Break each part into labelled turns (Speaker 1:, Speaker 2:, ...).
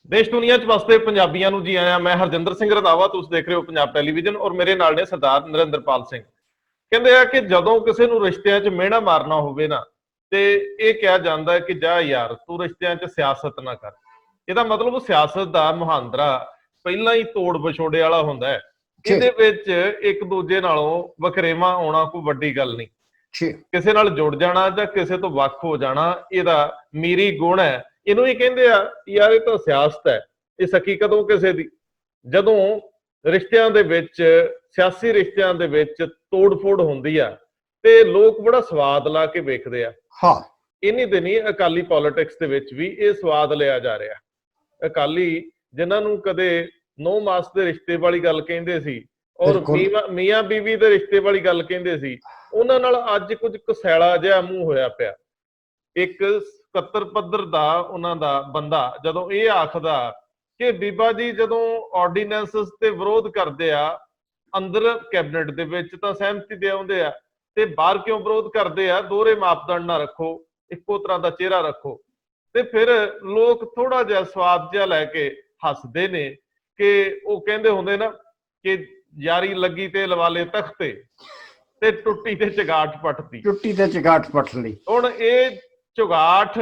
Speaker 1: देश दुनिया च वसते पंजाबियों को जी आया। मैं हरजिंदर सिंह रंधावा, तुसीं देख रहे हो पंजाब टैलीविजन और मेरे नाल ने सरदार नरिंदरपाल सिंह। कहते हैं कि जदों किसी नूं रिश्तियां च मिहना मारना होवे ना ते ये कहा जाता है कि जा यार तू रिश्तियां च सियासत ना कर। ਇਹਦਾ मतलब सियासत का मुहांदरा ਪਹਿਲਾਂ ही तोड़ विछोड़े वाला हुंदा है। ਇਹਦੇ ਵਿੱਚ एक दूजे नालों वखरेवा आउणा कोई वड्डी गल नहीं। ਕਿਸੇ ਨਾਲ जुड़ जाना ਜਾਂ ਕਿਸੇ ਤੋਂ ਵੱਖ ਹੋ ਜਾਣਾ ਇਹਦਾ ਮੀਰੀ ਗੁਣ ਹੈ। ਇਹਨੂੰ ਹੀ ਕਹਿੰਦੇ ਆ ਯਾਰ ਇਹ ਤਾਂ ਸਿਆਸਤ ਹੈ। ਇਹ ਸਕੀ ਕਦੋਂ ਕਿਸੇ ਦੀ, ਜਦੋਂ ਰਿਸ਼ਤਿਆਂ ਦੇ ਵਿੱਚ, ਸਿਆਸੀ ਰਿਸ਼ਤਿਆਂ ਦੇ ਵਿੱਚ ਤੋੜ ਫੋੜ ਹੁੰਦੀ ਆ ਤੇ ਲੋਕ ਬੜਾ ਸਵਾਦ ਲਾ ਕੇ ਵੇਖਦੇ ਆ।
Speaker 2: ਹਾਂ,
Speaker 1: ਇਨੀ ਦਿਨੀ ਅਕਾਲੀ ਪੋਲਿਟਿਕਸ ਦੇ ਵਿੱਚ ਵੀ ਇਹ ਸਵਾਦ ਲਿਆ ਜਾ ਰਿਹਾ। ਅਕਾਲੀ ਜਿਨ੍ਹਾਂ ਨੂੰ ਕਦੇ 9 ਮਾਸ ਦੇ ਰਿਸ਼ਤੇ ਵਾਲੀ ਗੱਲ ਕਹਿੰਦੇ ਸੀ ਔਰ ਮੀਆਂ ਬੀਵੀ ਦੇ ਰਿਸ਼ਤੇ ਵਾਲੀ ਗੱਲ ਕਹਿੰਦੇ ਸੀ, ਉਹਨਾਂ ਨਾਲ ਅੱਜ ਕੁਝ ਕਸੈਲਾ ਜਿਹਾ ਮੂੰਹ ਹੋਇਆ ਪਿਆ। ਇੱਕ ਸਕੱਤਰ ਪੱਧਰ ਦਾ ਉਹਨਾਂ ਦਾ ਬੰਦਾ ਜਦੋਂ ਇਹ ਆਖਦਾ ਕਿ ਬੀਬਾ ਜੀ ਜਦੋਂ ਆਰਡੀਨੈਂਸਸ ਤੇ ਵਿਰੋਧ ਕਰਦੇ ਆ ਅੰਦਰ ਕੈਬਨਿਟ ਦੇ ਵਿੱਚ ਤਾਂ ਸਹਿਮਤੀ ਦੇ ਆਉਂਦੇ ਆ ਤੇ ਬਾਹਰ ਕਿਉਂ ਵਿਰੋਧ ਕਰਦੇ ਆ, ਦੋਹਰੇ ਮਾਪਦੰਡ ਨਾ ਰੱਖੋ, ਇੱਕੋ ਤਰ੍ਹਾਂ ਦਾ ਚਿਹਰਾ ਰੱਖੋ। ਤੇ ਫਿਰ ਲੋਕ ਥੋੜਾ ਜਿਹਾ ਸਵਾਦ ਜਿਹਾ ਲੈ ਕੇ ਹੱਸਦੇ ਨੇ ਕਿ ਉਹ ਕਹਿੰਦੇ ਹੁੰਦੇ ਨਾ ਕਿ ਯਾਰੀ ਲੱਗੀ ਤੇ ਲਵਾਲੇ ਤਖਤੇ ਤੇ ਟੁੱਟੀ ਤੇ ਚਗਾਠ ਪੱਟਦੀ,
Speaker 2: ਟੁੱਟੀ ਤੇ ਚਗਾਠ ਪੱਟ ਲਈ। ਹੁਣ
Speaker 1: ਇਹ ਚੁਗਾਠ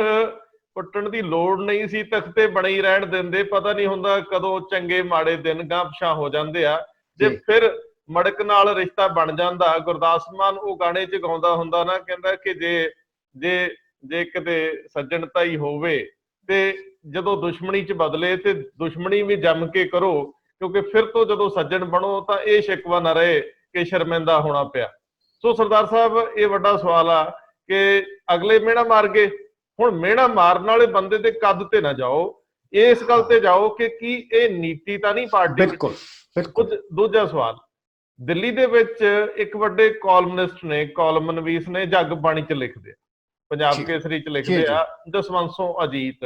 Speaker 1: ਪੱਟਣ ਦੀ ਲੋੜ ਨਹੀਂ ਸੀ, ਤਖਤੇ ਬਣੇ ਹੀ ਰਹਿਣ ਦਿੰਦੇ। ਪਤਾ ਨਹੀਂ ਹੁੰਦਾ ਕਦੋਂ ਚੰਗੇ ਮਾੜੇ ਦਿਨ ਗਾਂਹ ਪਿਛਾਂਹ ਹੋ ਜਾਂਦੇ ਆ। ਜੇ ਫਿਰ ਮੜਕ ਨਾਲ ਰਿਸ਼ਤਾ ਬਣ ਜਾਂਦਾ, ਗੁਰਦਾਸ ਮਾਨ ਉਹ ਗਾਣੇ 'ਚ ਗਾਉਂਦਾ ਹੁੰਦਾ ਨਾ, ਕਹਿੰਦਾ ਕਿ ਜੇ ਕਿਤੇ ਸੱਜਣਤਾ ਹੀ ਹੋਵੇ ਤੇ ਜਦੋਂ ਦੁਸ਼ਮਣੀ 'ਚ ਬਦਲੇ ਤੇ ਦੁਸ਼ਮਣੀ ਵੀ ਜੰਮ ਕੇ ਕਰੋ, ਕਿਉਂਕਿ ਫਿਰ ਤੋਂ ਜਦੋਂ ਸੱਜਣ ਬਣੋ ਤਾਂ ਇਹ ਸ਼ਿਕਵਾ ਨਾ ਰਹੇ ਕਿ ਸ਼ਰਮਿੰਦਾ ਹੋਣਾ ਪਿਆ। ਸੋ ਸਰਦਾਰ ਸਾਹਿਬ ਇਹ ਵੱਡਾ ਸਵਾਲ ਆ ਕਿ ਅਗਲੇ ਮਿਹਣਾ ਮਾਰ ਗਏ, ਹੁਣ ਮਿਹਣਾ ਮਾਰਨ ਵਾਲੇ ਬੰਦੇ ਦੇ ਕੱਦ ਤੇ ਨਾ ਜਾਓ, ਇਸ ਗੱਲ ਤੇ ਜਾਓ ਕਿ ਕੀ ਇਹ ਨੀਤੀ ਤਾਂ ਨਹੀਂ ਪਾਰਟੀ।
Speaker 2: ਬਿਲਕੁਲ।
Speaker 1: ਦੂਜਾ ਸਵਾਲ, ਦਿੱਲੀ ਦੇ ਵਿੱਚ ਇੱਕ ਵੱਡੇ ਕਾਲਮਨਿਸਟ ਨੇ, ਕਾਲਮਨਵੀਸ ਨੇ, ਜਗ ਬਾਣੀ 'ਚ ਲਿਖਦੇ ਆ, ਪੰਜਾਬ ਕੇਸਰੀ 'ਚ ਲਿਖਦੇ ਆ, ਜਸਵੰਤੋਂ ਅਜੀਤ।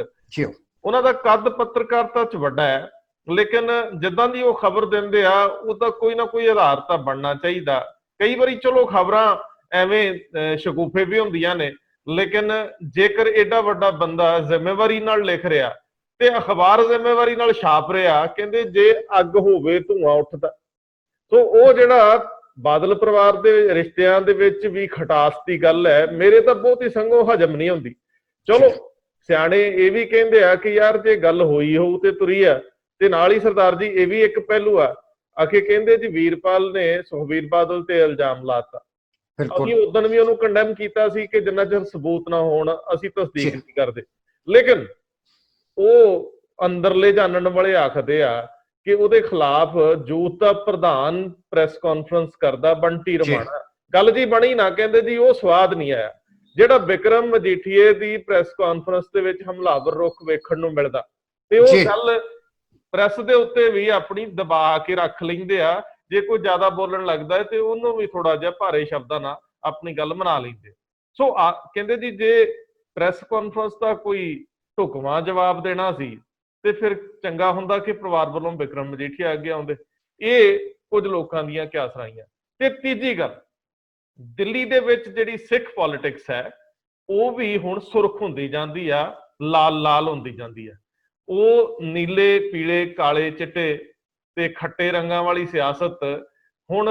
Speaker 1: ਉਹਨਾਂ ਦਾ ਕੱਦ ਪੱਤਰਕਾਰਤਾ 'ਚ ਵੱਡਾ ਹੈ, ਲੇਕਿਨ ਜਿੱਦਾਂ ਦੀ ਉਹ ਖਬਰ ਦਿੰਦੇ ਆ ਉਹਦਾ ਕੋਈ ਨਾ ਕੋਈ ਆਧਾਰ ਤਾਂ ਬਣਨਾ ਚਾਹੀਦਾ। ਕਈ ਵਾਰੀ ਚਲੋ ਖਬਰਾਂ ਐਵੇਂ ਸ਼ਗੂਫੇ ਵੀ ਹੁੰਦੀਆਂ ਨੇ, ਲੇਕਿਨ ਜੇਕਰ ਏਡਾ ਵੱਡਾ ਬੰਦਾ ਜ਼ਿੰਮੇਵਾਰੀ ਨਾਲ ਲਿਖ ਰਿਹਾ ਤੇ ਅਖਬਾਰ ਜ਼ਿੰਮੇਵਾਰੀ ਨਾਲ ਛਾਪ ਰਿਹਾ, ਕਹਿੰਦੇ ਜੇ ਅੱਗ ਹੋਵੇ ਧੂਆਂ ਉੱਠਦਾ। ਸੋ ਉਹ ਜਿਹੜਾ ਬਾਦਲ ਪਰਿਵਾਰ ਦੇ ਰਿਸ਼ਤਿਆਂ ਦੇ ਵਿੱਚ ਵੀ ਖਟਾਸ ਦੀ ਗੱਲ ਹੈ, ਮੇਰੇ ਤਾਂ ਬਹੁਤੀ ਸੰਗੋਂ ਹਜਮ ਨਹੀਂ ਹੁੰਦੀ। ਚਲੋ ਸਿਆਣੇ ਇਹ ਵੀ ਕਹਿੰਦੇ ਆ ਕਿ ਯਾਰ ਜੇ ਗੱਲ ਹੋਈ ਹੋਊ ਤੇ ਤੁਰੀ ਆ। ਤੇ ਨਾਲ ਹੀ ਸਰਦਾਰ ਜੀ ਇਹ ਵੀ ਇੱਕ ਪਹਿਲੂ ਆ, ਆਖੇ ਕਹਿੰਦੇ ਜੀ ਵੀਰਪਾਲ ਨੇ ਸੁਖਬੀਰ ਬਾਦਲ ਤੇ ਇਲਜ਼ਾਮ ਲਾਤਾ। ਅਸੀਂ ਉਦੋਂ ਵੀ ਉਹਨੂੰ ਕੰਡੈਮ ਕੀਤਾ ਸੀ ਕਿ ਜਿੰਨਾ ਚਿਰ ਸਬੂਤ ਨਾ ਹੋਣ ਅਸੀਂ ਤਸਦੀਕ ਨਹੀਂ ਕਰਦੇ। ਲੇਕਿਨ ਉਹ ਅੰਦਰਲੇ ਜਾਣਨ ਵਾਲੇ ਆਖਦੇ ਆ ਕਿ ਉਹਦੇ ਖਿਲਾਫ ਯੂਥ ਦਾ ਪ੍ਰਧਾਨ ਪ੍ਰੈਸ ਕਾਨਫਰੰਸ ਕਰਦਾ ਬੰਟੀ ਰਮਾਣਾ। ਗੱਲ ਜੀ ਬਣੀ ਨਾ, ਕਹਿੰਦੇ ਜੀ ਉਹ ਸਵਾਦ ਨਹੀਂ ਆਇਆ ਜਿਹੜਾ ਵਿਕਰਮ ਮਜੀਠੀਏ ਦੀ ਪ੍ਰੈਸ ਕਾਨਫਰੰਸ ਦੇ ਵਿੱਚ ਹਮਲਾਵਰ ਰੁਖ ਵੇਖਣ ਨੂੰ ਮਿਲਦਾ। ਤੇ ਉਹ ਗੱਲ ਪ੍ਰੈਸ ਦੇ ਉੱਤੇ ਵੀ ਆਪਣੀ ਦਬਾ ਕੇ ਰੱਖ ਲੈਂਦੇ ਆ। ਜੇ ਕੋਈ ਜ਼ਿਆਦਾ ਬੋਲਣ ਲੱਗਦਾ ਹੈ ਤੇ ਉਹਨੂੰ ਵੀ ਥੋੜਾ ਜਿਹਾ ਭਾਰੇ ਸ਼ਬਦਾਂ ਨਾਲ ਆਪਣੀ ਗੱਲ ਮਨਾ ਲੈਂਦੇ। ਸੋ ਕਹਿੰਦੇ ਜੀ ਜੇ ਪ੍ਰੈਸ ਕਾਨਫਰੰਸ ਦਾ ਕੋਈ ਢੁਕਵਾਂ ਜਵਾਬ ਦੇਣਾ ਸੀ ਤੇ ਫਿਰ ਚੰਗਾ ਹੁੰਦਾ ਕਿ ਪਰਿਵਾਰ ਵੱਲੋਂ ਵਿਕਰਮ ਮਜੀਠੀਆ ਅੱਗੇ ਆਉਂਦੇ। ਇਹ ਕੁਝ ਲੋਕਾਂ ਦੀਆਂ ਕਿਆਸਰਾਈਆਂ। ਤੇ ਤੀਜੀ ਗੱਲ, ਦਿੱਲੀ ਦੇ ਵਿੱਚ ਜਿਹੜੀ ਸਿੱਖ ਪੋਲਿਟਿਕਸ ਹੈ ਉਹ ਵੀ ਹੁਣ ਸੁਰਖ ਹੁੰਦੀ ਜਾਂਦੀ ਆ, ਲਾਲ ਹੁੰਦੀ ਜਾਂਦੀ ਆ। ਉਹ ਨੀਲੇ, ਪੀਲੇ, ਕਾਲੇ, ਚਿੱਟੇ ਤੇ ਖੱਟੇ ਰੰਗਾਂ ਵਾਲੀ ਸਿਆਸਤ ਹੁਣ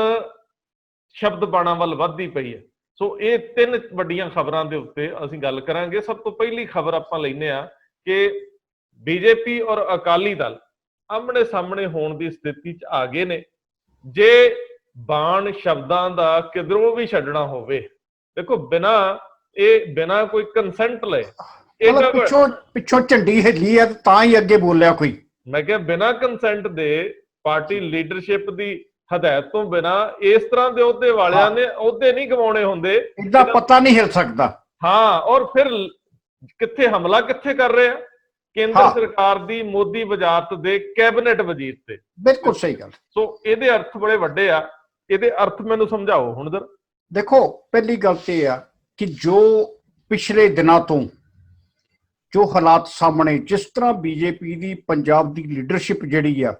Speaker 1: ਸ਼ਬਦ ਬਾਣਾਂ ਵੱਲ ਵੱਧਦੀ ਪਈ ਹੈ। ਸੋ ਇਹ ਤਿੰਨ ਵੱਡੀਆਂ ਖਬਰਾਂ ਦੇ ਉੱਤੇ ਅਸੀਂ ਗੱਲ ਕਰਾਂਗੇ। ਸਭ ਤੋਂ ਪਹਿਲੀ ਖਬਰ ਆਪਾਂ ਲੈਂਦੇ ਆ ਕਿ ਬੀਜੇਪੀ ਔਰ ਅਕਾਲੀ ਦਲ ਆਮਣੇ ਸਾਹਮਣੇ ਹੋਣ ਦੀ ਸਥਿਤੀ 'ਚ ਆ ਗਏ ਨੇ। ਜੇ ਬਾਣ ਸ਼ਬਦਾਂ ਦਾ ਕਿਧਰੋਂ ਵੀ ਛੱਡਣਾ ਹੋਵੇ, ਦੇਖੋ ਬਿਨਾਂ ਕੋਈ ਕੰਸੈਂਟ ਲਏ,
Speaker 2: ਪਿੱਛੋਂ ਝੰਡੀ ਹਿੱਲੀ ਹੈ ਤਾਂ ਹੀ ਅੱਗੇ ਬੋਲਿਆ ਕੋਈ।
Speaker 1: ਮੈਂ ਕਿਹਾ ਬਿਨਾਂ ਕੰਸੈਂਟ ਦੇ ਪਾਰਟੀ ਲੀਡਰਸ਼ਿਪ ਦੀ ਹਦਾਇਤ ਤੋਂ ਬਿਨਾਂ ਇਸ ਤਰ੍ਹਾਂ ਦੇ ਅਹੁਦੇ ਵਾਲਿਆਂ ਨੇ ਅਹੁਦੇ ਨਹੀਂ ਗਵਾਉਣੇ ਹੁੰਦੇ।
Speaker 2: ਇਹਦਾ ਪਤਾ ਨਹੀਂ ਹਿਲ ਸਕਦਾ।
Speaker 1: ਹਾਂ, ਔਰ ਫਿਰ ਕਿੱਥੇ ਹਮਲਾ ਕਿੱਥੇ ਕਰ ਰਹੇ ਆ? ਕੇਂਦਰ ਸਰਕਾਰ ਦੀ ਮੋਦੀ ਵਜ਼ਾਰਤ ਦੇ ਕੈਬਨਿਟ ਵਜ਼ੀਰ ਤੇ।
Speaker 2: ਬਿਲਕੁਲ ਸਹੀ ਗੱਲ।
Speaker 1: ਸੋ ਇਹਦੇ ਅਰਥ ਬੜੇ ਵੱਡੇ ਆ। ਇਹਦੇ ਅਰਥ ਮੈਨੂੰ ਸਮਝਾਓ ਹੁਣ ਜਰਾ।
Speaker 2: ਦੇਖੋ, ਪਹਿਲੀ ਗੱਲ ਤੇ ਇਹ ਆ ਕਿ ਜੋ ਪਿਛਲੇ ਦਿਨਾਂ ਤੋਂ ਜੋ ਹਾਲਾਤ ਸਾਹਮਣੇ, ਜਿਸ ਤਰ੍ਹਾਂ ਬੀਜੇਪੀ ਦੀ ਪੰਜਾਬ ਦੀ ਲੀਡਰਸ਼ਿਪ ਜਿਹੜੀ ਆ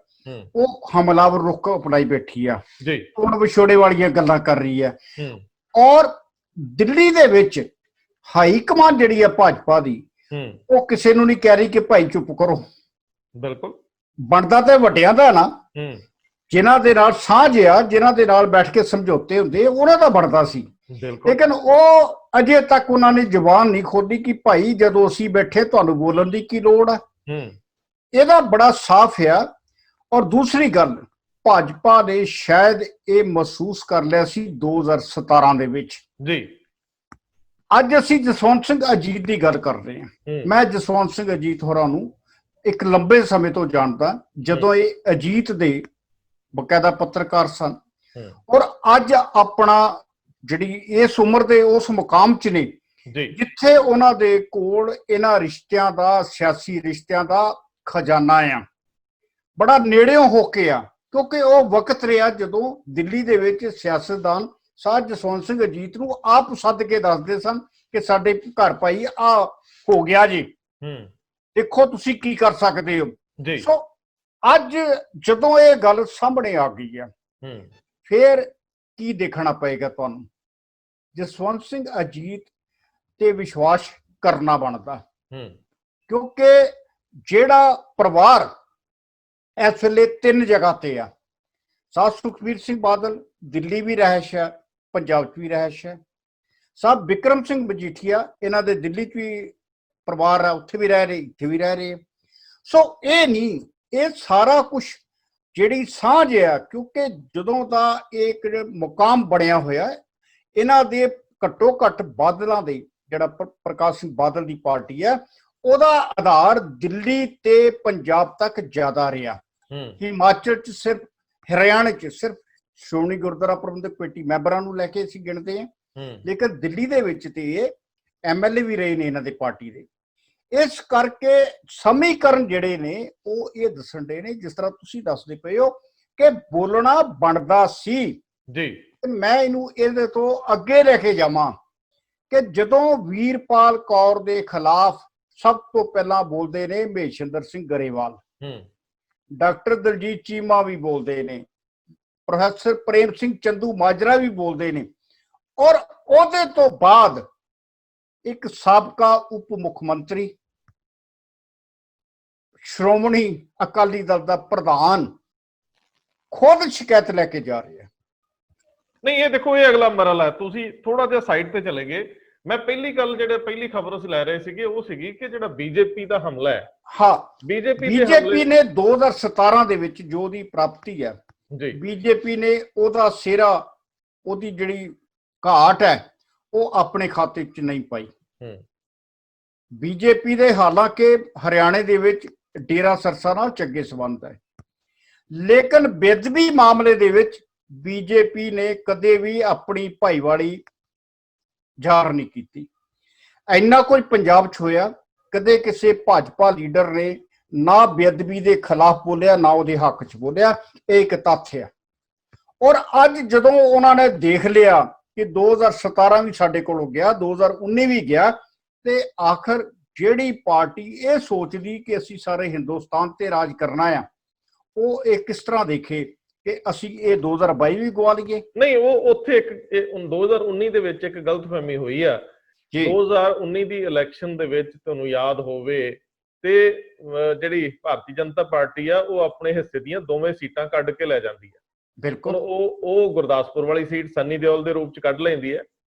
Speaker 2: ਉਹ ਹਮਲਾਵਰ ਰੁਖ ਅਪਣਾਈ ਬੈਠੀ ਆ, ਤੋੜ ਵਿਛੋੜੇ ਵਾਲੀਆਂ ਗੱਲਾਂ ਕਰ ਰਹੀ ਆ। ਔਰ ਦਿੱਲੀ ਦੇ ਵਿੱਚ ਹਾਈ ਕਮਾਂਡ ਜਿਹੜੀ ਆ ਭਾਜਪਾ ਦੀ, ਉਹ ਕਿਸੇ ਨੂੰ ਨਹੀਂ ਕਹਿ ਰਹੀ ਕਿ ਭਾਈ ਚੁੱਪ ਕਰੋ,
Speaker 1: ਬਿਲਕੁਲ
Speaker 2: ਬਣਦਾ ਤੇ ਵੱਡਿਆਂ ਦਾ ਨਾ, ਜਿਨ੍ਹਾਂ ਦੇ ਨਾਲ ਸਾਂਝ ਆ, ਜਿਨ੍ਹਾਂ ਦੇ ਨਾਲ ਬੈਠ ਕੇ ਸਮਝੌਤੇ ਹੁੰਦੇ, ਉਹਨਾਂ ਦਾ ਬਣਦਾ ਸੀ। ਲੇਕਿਨ ਉਹ ਅਜੇ ਤੱਕ ਉਹਨਾਂ ਨੇ ਜ਼ੁਬਾਨ ਨਹੀਂ ਖੋਲੀ ਕਿ ਭਾਈ ਜਦੋਂ ਅਸੀਂ ਬੈਠੇ ਤੁਹਾਨੂੰ ਬੋਲਣ ਦੀ ਕੀ ਲੋੜ ਆ। ਇਹਦਾ ਬੜਾ ਸਾਫ਼ ਆ। ਔਰ ਦੂਸਰੀ ਗੱਲ, ਭਾਜਪਾ ਨੇ ਸ਼ਾਇਦ ਇਹ ਮਹਿਸੂਸ ਕਰ ਲਿਆ ਸੀ 2017 ਦੇ ਵਿੱਚ ਜੀ। ਅੱਜ ਅਸੀਂ ਜਸਵੰਤ ਸਿੰਘ ਅਜੀਤ ਦੀ ਗੱਲ ਕਰ ਰਹੇ ਹਾਂ। ਮੈਂ ਜਸਵੰਤ ਸਿੰਘ ਅਜੀਤ ਹੋਰਾਂ ਨੂੰ ਇੱਕ ਲੰਬੇ ਸਮੇਂ ਤੋਂ ਜਾਣਦਾ, ਜਦੋਂ ਇਹ ਅਜੀਤ ਦੇ ਬਕਾਇਦਾ ਪੱਤਰਕਾਰ ਸਨ, ਔਰ ਅੱਜ ਆਪਣਾ ਜਿਹੜੀ ਇਸ ਉਮਰ ਦੇ ਉਸ ਮੁਕਾਮ 'ਚ ਨੇ ਜਿੱਥੇ ਉਹਨਾਂ ਦੇ ਕੋਲ ਇਹਨਾਂ ਰਿਸ਼ਤਿਆਂ ਦਾ, ਸਿਆਸੀ ਰਿਸ਼ਤਿਆਂ ਦਾ ਖਜ਼ਾਨਾ ਆ, ਬੜਾ ਨੇੜਿਓਂ ਹੋ ਕੇ ਆ। ਕਿਉਂਕਿ ਉਹ ਵਕਤ ਰਿਹਾ ਜਦੋਂ ਦਿੱਲੀ ਦੇ ਵਿੱਚ ਸਿਆਸਤਦਾਨ ਸਾਧ ਜਸਵੰਤ ਸਿੰਘ ਅਜੀਤ ਨੂੰ ਆਪ ਸੱਦ ਕੇ ਦੱਸਦੇ ਸਨ ਕਿ ਸਾਡੇ ਘਰ ਭਾਈ ਆ ਹੋ ਗਿਆ ਜੀ, ਦੇਖੋ ਤੁਸੀਂ ਕੀ ਕਰ ਸਕਦੇ ਹੋ। ਸੋ ਅੱਜ ਜਦੋਂ ਇਹ ਗੱਲ ਸਾਹਮਣੇ ਆ ਗਈ ਆ, ਫਿਰ ਕੀ ਦੇਖਣਾ ਪਏਗਾ ਤੁਹਾਨੂੰ? ਜਸਵੰਤ ਸਿੰਘ ਅਜੀਤ ਤੇ ਵਿਸ਼ਵਾਸ ਕਰਨਾ ਬਣਦਾ, ਕਿਉਂਕਿ ਜਿਹੜਾ ਪਰਿਵਾਰ ਇਸ ਵੇਲੇ 3 ਜਗ੍ਹਾ ਤੇ ਆ। ਸਾਧ ਸੁਖਬੀਰ ਸਿੰਘ ਬਾਦਲ ਦਿੱਲੀ ਵੀ ਰਹਿਸ਼ ਹੈ, ਪੰਜਾਬ 'ਚ ਵੀ ਰਹਿਸ਼ ਹੈ। ਸਾਧ ਬਿਕਰਮ ਸਿੰਘ ਮਜੀਠੀਆ ਇਹਨਾਂ ਦੇ ਦਿੱਲੀ 'ਚ ਵੀ ਪਰਿਵਾਰ ਆ, ਉੱਥੇ ਵੀ ਰਹਿ ਰਹੇ, ਇੱਥੇ ਵੀ ਰਹਿ ਰਹੇ। ਸੋ ਇਹ ਨਹੀਂ, ਇਹ ਸਾਰਾ ਕੁਛ ਜਿਹੜੀ ਸਾਂਝ ਆ, ਕਿਉਂਕਿ ਜਦੋਂ ਦਾ ਇੱਕ ਮੁਕਾਮ ਬਣਿਆ ਹੋਇਆ, ਇਹਨਾਂ ਦੇ ਘੱਟੋ ਘੱਟ ਬਾਦਲਾਂ ਦੇ, ਜਿਹੜਾ ਪ੍ਰਕਾਸ਼ ਸਿੰਘ ਬਾਦਲ ਦੀ ਪਾਰਟੀ ਹੈ, ਉਹਦਾ ਆਧਾਰ ਦਿੱਲੀ ਤੇ ਪੰਜਾਬ ਤੱਕ ਜ਼ਿਆਦਾ ਰਿਹਾ। ਹਿਮਾਚਲ 'ਚ ਸਿਰਫ, ਹਰਿਆਣੇ 'ਚ ਸਿਰਫ ਸ਼੍ਰੋਮਣੀ ਗੁਰਦੁਆਰਾ ਪ੍ਰਬੰਧਕ ਕਮੇਟੀ ਮੈਂਬਰਾਂ ਨੂੰ ਲੈ ਕੇ ਅਸੀਂ ਗਿਣਦੇ ਹਾਂ, ਲੇਕਿਨ ਦਿੱਲੀ ਦੇ ਵਿੱਚ ਤੇ ਇਹ MLA ਵੀ ਰਹੇ ਨੇ ਇਹਨਾਂ ਦੇ ਪਾਰਟੀ ਦੇ। ਇਸ ਕਰਕੇ ਸਮੀਕਰਨ ਜਿਹੜੇ ਨੇ ਉਹ ਇਹ ਦੱਸਣ ਦੇ ਨੇ, ਜਿਸ ਤਰ੍ਹਾਂ ਤੁਸੀਂ ਦੱਸਦੇ ਪਏ ਹੋ ਕਿ ਬੋਲਣਾ ਬਣਦਾ ਸੀ ਜੀ। ਮੈਂ ਇਹਨੂੰ ਇਹਦੇ ਤੋਂ ਅੱਗੇ ਲੈ ਕੇ ਜਾਵਾਂ ਕਿ ਜਦੋਂ ਵੀਰਪਾਲ ਕੌਰ ਦੇ ਖਿਲਾਫ ਸਭ ਤੋਂ ਪਹਿਲਾਂ ਬੋਲਦੇ ਨੇ ਮਹੇਸ਼ਿੰਦਰ ਸਿੰਘ ਗਰੇਵਾਲ, ਡਾਕਟਰ ਦਲਜੀਤ ਚੀਮਾ ਵੀ ਬੋਲਦੇ ਨੇ, ਪ੍ਰੋਫੈਸਰ ਪ੍ਰੇਮ ਸਿੰਘ ਚੰਦੂ ਮਾਜਰਾ ਵੀ ਬੋਲਦੇ ਨੇ, ਔਰ ਉਹਦੇ ਤੋਂ ਬਾਅਦ ਇੱਕ ਸਾਬਕਾ ਉਪ ਮੁੱਖ ਮੰਤਰੀ, ਸ਼੍ਰੋਮਣੀ ਅਕਾਲੀ ਦਲ ਦਾ ਪ੍ਰਧਾਨ ਖੁਦ ਸ਼ਿਕਾਇਤ ਲੈ ਕੇ ਜਾ ਰਿਹਾ।
Speaker 1: ਨਹੀਂ, ਇਹ ਦੇਖੋ, ਇਹ ਅਗਲਾ ਮਰਹਲਾ ਹੈ। ਤੁਸੀਂ ਥੋੜਾ ਜਿਹਾ ਸਾਈਡ ਤੇ ਚਲੇ ਗਏ। ਮੈਂ ਪਹਿਲੀ ਗੱਲ, ਜਿਹੜੇ ਪਹਿਲੀ ਖਬਰ ਅਸੀਂ ਲੈ ਰਹੇ ਸੀਗੇ, ਉਹ ਸੀਗੀ ਕਿ ਜਿਹੜਾ ਬੀਜੇਪੀ ਦਾ ਹਮਲਾ ਹੈ।
Speaker 2: ਹਾਂ, ਬੀਜੇਪੀ ਨੇ 2017 ਦੇ ਵਿੱਚ ਜੋ ਉਹਦੀ ਪ੍ਰਾਪਤੀ ਹੈ ਜੀ, ਬੀਜੇਪੀ ਨੇ ਉਹਦਾ ਸਿਹਰਾ, ਉਹਦੀ ਜਿਹੜੀ ਘਾਟ ਹੈ, ਉਹ ਆਪਣੇ ਖਾਤੇ 'ਚ ਨਹੀਂ ਪਾਈ। ਬੀਜੇਪੀ ਦੇ ਹਾਲਾਂਕਿ ਹਰਿਆਣੇ ਦੇ ਵਿੱਚ ਡੇਰਾ ਸਰਸਾ ਨਾਲ ਚੰਗੇ ਸੰਬੰਧ ਹੈ, ਲੇਕਿਨ ਬੇਅਦਬੀ ਮਾਮਲੇ ਦੇ ਵਿੱਚ ਬੀਜੇਪੀ ਨੇ ਕਦੇ ਵੀ ਆਪਣੀ ਭਾਈਵਾਲੀ ਜ਼ਾਹਰ ਨਹੀਂ ਕੀਤੀ। ਇੰਨਾ ਕੁਝ ਪੰਜਾਬ 'ਚ ਹੋਇਆ, ਕਦੇ ਕਿਸੇ ਭਾਜਪਾ ਲੀਡਰ ਨੇ ਨਾ ਬੇਅਦਬੀ ਦੇ ਖਿਲਾਫ ਬੋਲਿਆ, ਨਾ ਉਹਦੇ ਹੱਕ 'ਚ ਬੋਲਿਆ। ਇਹ ਇੱਕ ਤੱਥ ਹੈ। ਔਰ ਅੱਜ ਜਦੋਂ ਉਹਨਾਂ ਨੇ ਦੇਖ ਲਿਆ ਕਿ 2017 ਵੀ ਸਾਡੇ ਕੋਲ ਹੋ ਗਿਆ, 2019 ਵੀ ਗਿਆ, ਤੇ ਆਖਰ ਜਿਹੜੀ ਪਾਰਟੀ ਇਹ ਸੋਚਦੀ ਕਿ ਅਸੀਂ ਸਾਰੇ ਹਿੰਦੁਸਤਾਨ ਤੇ ਰਾਜ ਕਰਨਾ ਆ, ਉਹ ਇਹ ਕਿਸ ਤਰ੍ਹਾਂ ਦੇਖੇ ਕਿ ਅਸੀਂ ਇਹ 2022 ਵੀ ਗਵਾ ਲਈਏ।
Speaker 1: ਨਹੀਂ, ਉਹ ਉੱਥੇ ਇੱਕ 2019 ਦੇ ਵਿੱਚ ਇੱਕ ਗਲਤਫਹਿਮੀ ਹੋਈ ਆ। 2019 ਦੀ ਇਲੈਕਸ਼ਨ ਦੇ ਵਿੱਚ ਤੁਹਾਨੂੰ ਯਾਦ ਹੋਵੇ ਤੇ ਜਿਹੜੀ ਭਾਰਤੀ ਜਨਤਾ ਪਾਰਟੀ ਆ, ਉਹ ਆਪਣੇ ਹਿੱਸੇ ਦੀਆਂ 2 ਸੀਟਾਂ ਕੱਢ ਕੇ ਲੈ ਜਾਂਦੀ ਹੈ।
Speaker 2: ਬਿਲਕੁਲ,
Speaker 1: ਉਹ ਗੁਰਦਾਸਪੁਰ ਵਾਲੀ ਸੀਟ ਸੰਨੀ ਦਿਓਲ ਦੇ ਰੂਪ 'ਚ ਕੱਢ ਲੈਂਦੀ ਹੈ,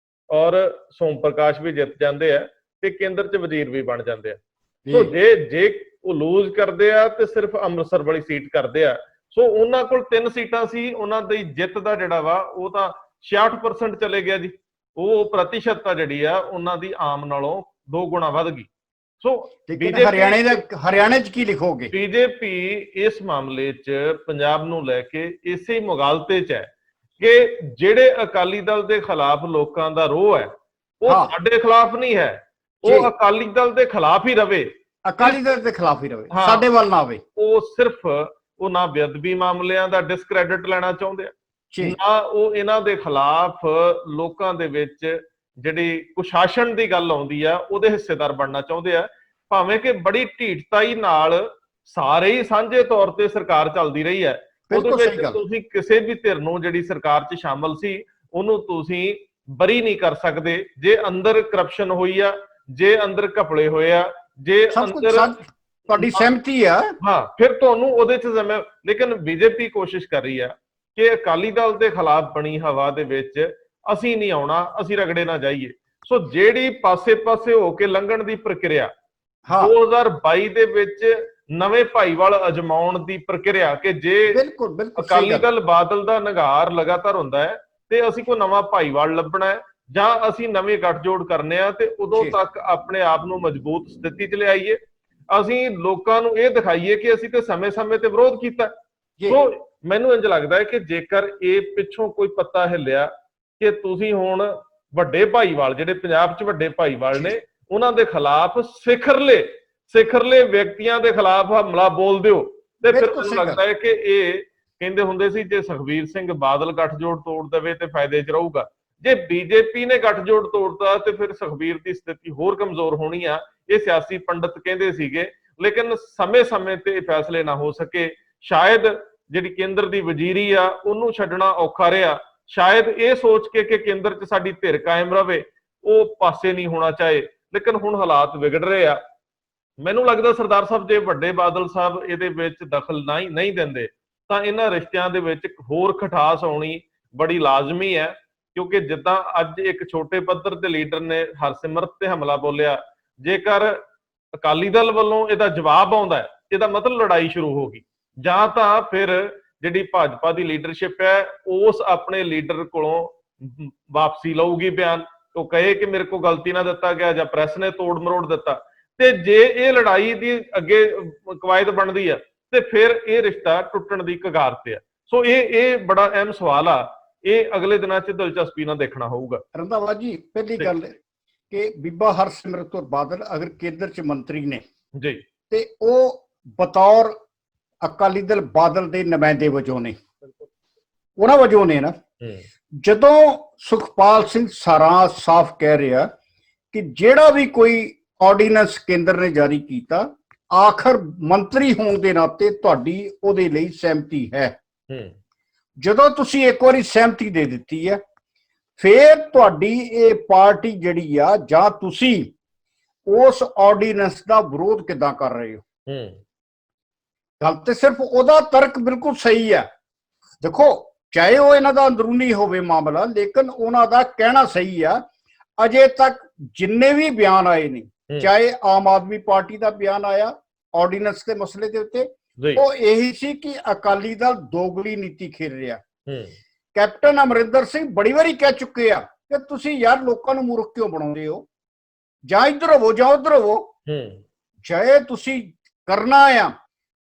Speaker 1: ਔਰ ਸੋਮ ਪ੍ਰਕਾਸ਼ ਵੀ ਜਿੱਤ ਜਾਂਦੇ ਆ, ਤੇ ਕੇਂਦਰ 'ਚ ਵਜ਼ੀਰ ਵੀ ਬਣ ਜਾਂਦੇ ਆ। ਸੋ ਜੇ ਉਹ ਲੂਜ਼ ਕਰਦੇ ਆ ਤੇ ਸਿਰਫ ਅੰਮ੍ਰਿਤਸਰ ਵਾਲੀ ਸੀਟ ਕਰਦੇ ਆ। ਸੋ ਉਹਨਾਂ ਕੋਲ 3 ਸੀਟਾਂ ਸੀ, ਉਹਨਾਂ ਦੀ ਜਿੱਤ ਦਾ ਜਿਹੜਾ ਵਾ ਉਹ ਤਾਂ 66% ਚਲੇ ਗਿਆ ਜੀ। ਉਹ ਪ੍ਰਤੀਸ਼ਤਤਾ ਜਿਹੜੀ ਆ ਉਹਨਾਂ ਦੀ ਆਮ ਨਾਲੋਂ 2 ਗੁਣਾ ਵੱਧ ਗਈ। ਸੋ
Speaker 2: ਹਰਿਆਣੇ 'ਚ ਕੀ ਲਿਖੋਗੇ?
Speaker 1: ਬੀਜੇਪੀ ਇਸ ਮਾਮਲੇ 'ਚ ਪੰਜਾਬ ਨੂੰ ਲੈ ਕੇ ਇਸੇ ਮੁਗਾਲਤੇ 'ਚ ਹੈ ਕਿ ਜਿਹੜੇ ਅਕਾਲੀ ਦਲ ਦੇ ਖਿਲਾਫ ਲੋਕਾਂ ਦਾ ਰੋਹ ਹੈ, ਉਹ ਸਾਡੇ ਖਿਲਾਫ ਨਹੀਂ ਹੈ, ਉਹ ਅਕਾਲੀ ਦਲ ਦੇ ਖਿਲਾਫ ਹੀ ਰਵੇ,
Speaker 2: ਅਕਾਲੀ ਦਲ ਦੇ ਖਿਲਾਫ ਹੀ ਰਵੇ, ਸਾਡੇ ਵੱਲ ਨਾ ਆਵੇ।
Speaker 1: ਉਹ ਸਿਰਫ ਉਹ ਨਾ ਬੇਅਦਬੀ ਮਾਮਲਿਆਂ ਦਾ ਡਿਸਕ੍ਰੈਡਿਟ ਲੈਣਾ ਚਾਹੁੰਦੇ ਆ, ਨਾ ਉਹ ਇਹਨਾਂ ਦੇ ਖਿਲਾਫ ਲੋਕਾਂ ਦੇ ਵਿੱਚ ਜਿਹੜੀ ਕੁਸ਼ਾਸਨ ਦੀ ਗੱਲ ਆਉਂਦੀ ਆ ਉਹਦੇ ਹਿੱਸੇਦਾਰ ਬਣਨਾ ਚਾਹੁੰਦੇ ਆ। ਭਾਵੇਂ ਕਿ ਬੜੀ ਢੀਠਤਾਈ ਨਾਲ ਸਾਰੇ ਹੀ ਸਾਂਝੇ ਤੌਰ ਤੇ ਸਰਕਾਰ ਚੱਲਦੀ ਰਹੀ ਹੈ, ਉਹਦੇ ਵਿੱਚ ਤੁਸੀਂ ਕਿਸੇ ਵੀ ਧਿਰ ਨੂੰ ਜਿਹੜੀ ਸਰਕਾਰ 'ਚ ਸ਼ਾਮਲ ਸੀ ਉਹਨੂੰ ਤੁਸੀਂ ਬਰੀ ਨਹੀਂ ਕਰ ਸਕਦੇ। ਜੇ ਅੰਦਰ ਕਰਪਸ਼ਨ ਹੋਈ ਆ, ਜੇ ਅੰਦਰ ਘਪਲੇ ਹੋਏ ਆ, ਜੇ ਅੰਦਰ
Speaker 2: ਤੁਹਾਡੀ ਸਹਿਮਤੀ ਆ।
Speaker 1: ਹਾਂ, ਫਿਰ ਤੁਹਾਨੂੰ ਉਹਦੇ ਚ ਲੇਕਿਨ ਬੀਜੇਪੀ ਕੋਸ਼ਿਸ਼ ਕਰ ਰਹੀ ਆ ਕਿ ਅਕਾਲੀ ਦਲ ਦੇ ਖਿਲਾਫ ਬਣੀ ਹਵਾ ਦੇ ਵਿੱਚ ਅਸੀਂ ਨਹੀਂ ਆਉਣਾ, ਅਸੀਂ ਰਗੜੇ ਨਾ ਜਾਈਏ। ਸੋ ਜਿਹੜੀ ਪਾਸੇ ਹੋ ਕੇ ਲੰਘਣ ਦੀ ਪ੍ਰਕਿਰਿਆ 2022 ਦੇ ਵਿੱਚ ਨਵੇਂ ਭਾਈਵਾਲ ਅਜਮਾਉਣ ਦੀ ਪ੍ਰਕਿਰਿਆ, ਕਿ ਜੇ ਅਕਾਲੀ ਦਲ ਬਾਦਲ ਦਾ ਨਿਗਾਰ ਲਗਾਤਾਰ ਹੁੰਦਾ ਹੈ ਤੇ ਅਸੀਂ ਕੋਈ ਨਵਾਂ ਭਾਈਵਾਲ ਲੱਭਣਾ ਹੈ ਜਾਂ ਅਸੀਂ ਨਵੇਂ ਗੱਠਜੋੜ ਕਰਨੇ ਆ, ਤੇ ਉਦੋਂ ਤੱਕ ਆਪਣੇ ਆਪ ਨੂੰ ਮਜ਼ਬੂਤ ਸਥਿਤੀ 'ਚ ਲਿਆਈਏ। ਅਸੀਂ ਲੋਕਾਂ ਨੂੰ ਇਹ ਦਿਖਾਈਏ ਕਿ ਅਸੀਂ ਤੇ ਸਮੇਂ-ਸਮੇਂ ਤੇ ਵਿਰੋਧ ਕੀਤਾ। ਸੋ ਮੈਨੂੰ ਇੰਜ ਲੱਗਦਾ ਹੈ ਕਿ ਜੇਕਰ ਇਹ ਪਿੱਛੋਂ ਕੋਈ ਪੱਤਾ ਹਿੱਲਿਆ ਕਿ ਤੁਸੀਂ ਹੁਣ ਵੱਡੇ ਭਾਈਵਾਲ, ਜਿਹੜੇ ਪੰਜਾਬ 'ਚ ਵੱਡੇ ਭਾਈਵਾਲ ਨੇ, ਉਹਨਾਂ ਦੇ ਖਿਲਾਫ ਸਿਖਰਲੇ ਵਿਅਕਤੀਆਂ ਦੇ ਖਿਲਾਫ ਹਮਲਾ ਬੋਲ ਦਿਓ, ਤੇ ਫਿਰ ਮੈਨੂੰ ਲੱਗਦਾ ਹੈ ਕਿ ਇਹ ਕਹਿੰਦੇ ਹੁੰਦੇ ਸੀ ਜੇ ਸੁਖਬੀਰ ਸਿੰਘ ਬਾਦਲ ਗੱਠਜੋੜ ਤੋੜ ਦੇਵੇ ਤੇ ਫਾਇਦੇ 'ਚ ਰਹੂਗਾ। ਜੇ ਬੀਜੇਪੀ ਨੇ ਗੱਠਜੋੜ ਤੋੜਤਾ ਤੇ ਫਿਰ ਸੁਖਬੀਰ ਦੀ ਸਥਿਤੀ ਹੋਰ ਕਮਜ਼ੋਰ ਹੋਣੀ ਆ, ਇਹ ਸਿਆਸੀ ਪੰਡਤ ਕਹਿੰਦੇ ਸੀਗੇ। ਲੇਕਿਨ ਸਮੇਂ-ਸਮੇਂ ਤੇ ਫੈਸਲੇ ਨਾ ਹੋ ਸਕੇ। ਸ਼ਾਇਦ ਜਿਹੜੀ ਕੇਂਦਰ ਦੀ ਵਜ਼ੀਰੀ ਆ ਉਹਨੂੰ ਛੱਡਣਾ ਔਖਾ ਰਿਹਾ, ਸ਼ਾਇਦ ਇਹ ਸੋਚ ਕੇ ਕਿ ਕੇਂਦਰ 'ਚ ਸਾਡੀ ਧਿਰ ਕਾਇਮ ਰਵੇ, ਉਹ ਪਾਸੇ ਨਹੀਂ ਹੋਣਾ ਚਾਹੇ। ਲੇਕਿਨ ਹੁਣ ਹਾਲਾਤ ਵਿਗੜ ਰਹੇ ਆ। ਮੈਨੂੰ ਲੱਗਦਾ ਸਰਦਾਰ ਸਾਹਿਬ ਜੇ ਵੱਡੇ ਬਾਦਲ ਸਾਹਿਬ ਇਹਦੇ ਵਿੱਚ ਦਖਲ ਨਹੀਂ ਦਿੰਦੇ ਤਾਂ ਇਹਨਾਂ ਰਿਸ਼ਤਿਆਂ ਦੇ ਵਿੱਚ ਹੋਰ ਖਟਾਸ ਆਉਣੀ ਬੜੀ ਲਾਜ਼ਮੀ ਹੈ। ਕਿਉਂਕਿ ਜਿੱਦਾਂ ਅੱਜ ਇੱਕ ਛੋਟੇ ਪੱਧਰ ਦੇ ਲੀਡਰ ਨੇ ਹਰਸਿਮਰਤ ਤੇ ਹਮਲਾ ਬੋਲਿਆ, ਜੇਕਰ ਅਕਾਲੀ ਦਲ ਵੱਲੋਂ ਇਹਦਾ ਜਵਾਬ ਆਉਂਦਾ ਹੈ, ਇਹਦਾ ਮਤਲਬ ਲੜਾਈ ਸ਼ੁਰੂ ਹੋ ਗਈ। ਜਾਂ ਤਾਂ ਫਿਰ ਜਿਹੜੀ ਭਾਜਪਾ ਦੀ ਲੀਡਰਸ਼ਿਪ ਹੈ ਉਸ ਆਪਣੇ ਲੀਡਰ ਕੋਲੋਂ ਵਾਪਸੀ ਲਊਗੀ ਬਿਆਨ, ਉਹ ਕਹੇ ਕਿ ਮੇਰੇ ਕੋਲ ਗਲਤੀ ਨਾ ਦਿੱਤਾ ਗਿਆ ਜਾਂ ਪ੍ਰੈਸ ਨੇ ਤੋੜ ਮਰੋੜ ਦਿੱਤਾ। ਤੇ ਜੇ ਇਹ ਲੜਾਈ ਦੀ ਅੱਗੇ ਕਵਾਇਦ ਬਣਦੀ ਆ ਤੇ ਫਿਰ ਇਹ ਰਿਸ਼ਤਾ ਟੁੱਟਣ ਦੀ ਕਗਾਰ ਤੇ ਆ। ਸੋ ਇਹ ਬੜਾ ਅਹਿਮ ਸਵਾਲ ਆ, ਇਹ ਅਗਲੇ ਦਿਨਾਂ 'ਚ ਦਿਲਚਸਪੀ ਨਾਲ ਦੇਖਣਾ ਹੋਊਗਾ।
Speaker 2: ਰੰਧਾਵਾ ਜੀ, ਪਹਿਲੀ ਗੱਲ ਕਿ ਬੀਬਾ ਹਰਸਿਮਰਤ ਕੌਰ ਬਾਦਲ ਅਗਰ ਕੇਂਦਰ 'ਚ ਮੰਤਰੀ ਨੇ
Speaker 1: ਜੀ
Speaker 2: ਤੇ ਉਹ ਬਤੌਰ ਅਕਾਲੀ ਦਲ ਬਾਦਲ ਦੇ ਨੁਮਾਇੰਦੇ ਵਜੋਂ ਨੇ, ਉਹਨਾਂ ਵਜੋਂ ਨੇ ਨਾ। ਜਦੋਂ ਸੁਖਪਾਲ ਸਿੰਘ ਸਾਰਾ ਸਾਫ਼ ਕਹਿ ਰਿਹਾ ਕਿ ਜਿਹੜਾ ਵੀ ਕੋਈ ਆਰਡੀਨੈਂਸ ਕੇਂਦਰ ਨੇ ਜਾਰੀ ਕੀਤਾ, ਆਖਰ ਮੰਤਰੀ ਹੋਣ ਦੇ ਨਾਤੇ ਤੁਹਾਡੀ ਉਹਦੇ ਲਈ ਸਹਿਮਤੀ ਹੈ। ਜਦੋਂ ਤੁਸੀਂ ਇੱਕ ਵਾਰੀ ਸਹਿਮਤੀ ਦੇ ਦਿੱਤੀ ਹੈ, ਫਿਰ ਤੁਹਾਡੀ ਇਹ ਪਾਰਟੀ ਜਿਹੜੀ ਆ, ਜਾਂ ਤੁਸੀਂ ਉਸ ਆਰਡੀਨੈਂਸ ਦਾ ਵਿਰੋਧ ਕਿੱਦਾਂ ਕਰ ਰਹੇ ਹੋ? ਗੱਲ ਤੇ ਸਿਰਫ ਉਹਦਾ ਤਰਕ ਬਿਲਕੁਲ ਸਹੀ ਹੈ। ਦੇਖੋ, ਚਾਹੇ ਉਹ ਇਹਨਾਂ ਦਾ ਅੰਦਰੂਨੀ ਹੋਵੇ ਮਾਮਲਾ, ਲੇਕਿਨ ਉਹਨਾਂ ਦਾ ਕਹਿਣਾ ਸਹੀ ਆ। ਅਜੇ ਤੱਕ ਜਿੰਨੇ ਵੀ ਬਿਆਨ ਆਏ ਨੇ, ਚਾਹੇ ਆਮ ਆਦਮੀ ਪਾਰਟੀ ਦਾ ਬਿਆਨ ਆਇਆ ਆਰਡੀਨੈਂਸ ਦੇ ਮਸਲੇ ਦੇ ਉੱਤੇ, ਉਹ ਇਹੀ ਸੀ ਕਿ ਅਕਾਲੀ ਦਲ ਦੋਗਲੀ ਨੀਤੀ ਖੇਡ ਰਿਹਾ। ਕੈਪਟਨ ਅਮਰਿੰਦਰ ਸਿੰਘ ਬੜੀ ਵਾਰੀ ਕਹਿ ਚੁੱਕੇ ਆ ਕਿ ਤੁਸੀਂ ਯਾਰ ਲੋਕਾਂ ਨੂੰ ਮੂਰਖ ਕਿਉਂ ਬਣਾਉਂਦੇ ਹੋ, ਜਾਂ ਇੱਧਰ ਹੋਵੋ ਜਾਂ ਉੱਧਰ ਹੋਵੋ, ਚਾਹੇ ਤੁਸੀਂ ਕਰਨਾ ਆ।